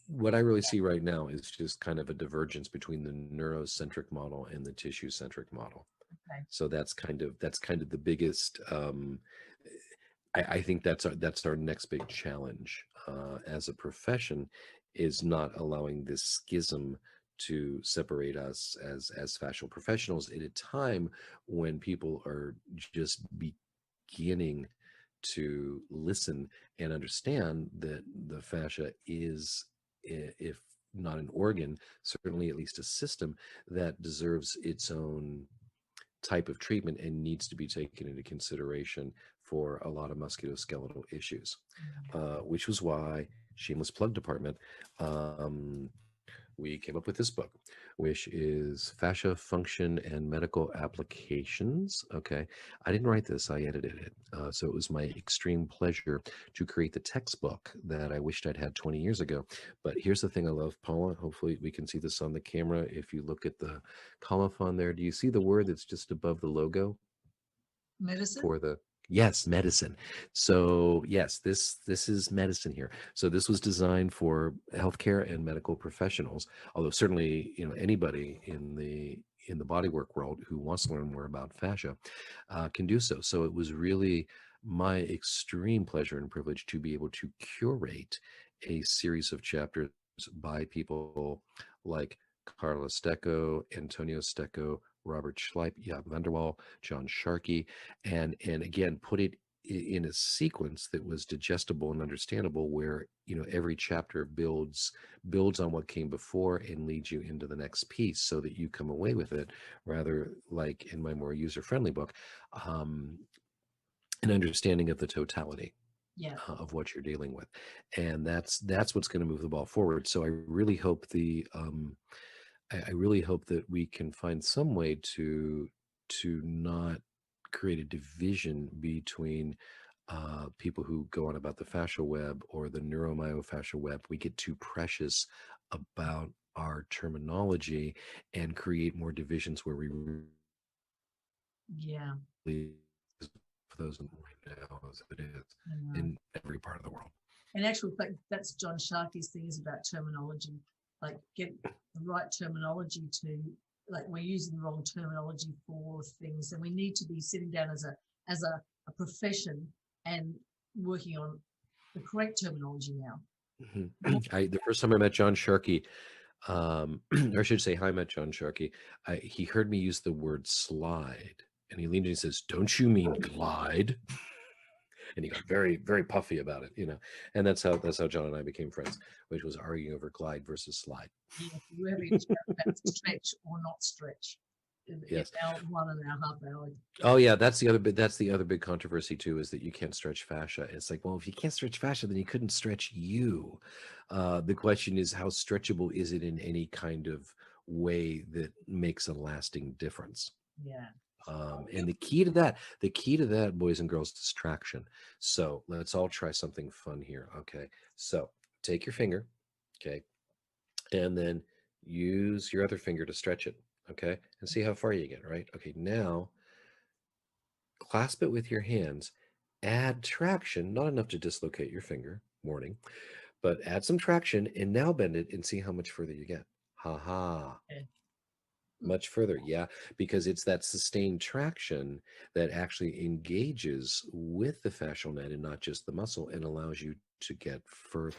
what I really see right now is just kind of a divergence between the neurocentric model and the tissue-centric model. Okay. So that's kind of the biggest. I think that's our next big challenge as a profession, is not allowing this schism to separate us as fascial professionals at a time when people are just beginning to listen and understand that the fascia is, if not an organ, certainly at least a system that deserves its own type of treatment and needs to be taken into consideration for a lot of musculoskeletal issues, which was why, shameless plug department, we came up with this book, which is Fascia, Function, and Medical Applications. Okay. I didn't write this, I edited it. So it was my extreme pleasure to create the textbook that I wished I'd had 20 years ago. But here's the thing I love, Paula. Hopefully we can see this on the camera. If you look at the colophon there, do you see the word that's just above the logo Medicine? for the yes, medicine. So yes, this is medicine here. So this was designed for healthcare and medical professionals, although certainly, anybody in the bodywork world who wants to learn more about fascia can do so. So it was really my extreme pleasure and privilege to be able to curate a series of chapters by people like Carla Stecco, Antonio Stecco, Robert Schleip, Jaap van der Wal, John Sharkey, and again put it in a sequence that was digestible and understandable, where every chapter builds on what came before and leads you into the next piece, so that you come away with it, rather like in my more user-friendly book, an understanding of the totality Yeah. of what you're dealing with. And that's what's going to move the ball forward. So I really hope I really hope that we can find some way to not create a division between people who go on about the fascial web or the neuromyofascial web. We get too precious about our terminology and create more divisions where we Yeah. really, for those right now as it is Mm. in every part of the world. In actual fact, that's John Sharkey's thing, is about terminology. Like, get the right terminology to, like, we're using the wrong terminology for things, and we need to be sitting down as a profession and working on the correct terminology now. The first time I met John Sharkey, or I should say, I met John Sharkey. He heard me use the word slide, and he leaned in and says, "Don't you mean glide?" And he got very, very puffy about it, And that's how John and I became friends, which was arguing over glide versus slide. Yeah, we have a chat about stretch or not stretch. Yes. Our 1.5 hour. Oh yeah, that's the other big controversy too, is that you can't stretch fascia. It's like, well, if you can't stretch fascia, then you couldn't stretch you. The question is, how stretchable is it in any kind of way that makes a lasting difference? Yeah. And the key to that, boys and girls, is traction. So let's all try something fun here. Okay. So take your finger, okay, and then use your other finger to stretch it. Okay. And see how far you get, right? Okay. Now clasp it with your hands, add traction, not enough to dislocate your finger, warning, but add some traction, and now bend it and see how much further you get. Ha ha. Okay. Much further, yeah, because it's that sustained traction that actually engages with the fascial net and not just the muscle, and allows you to get further.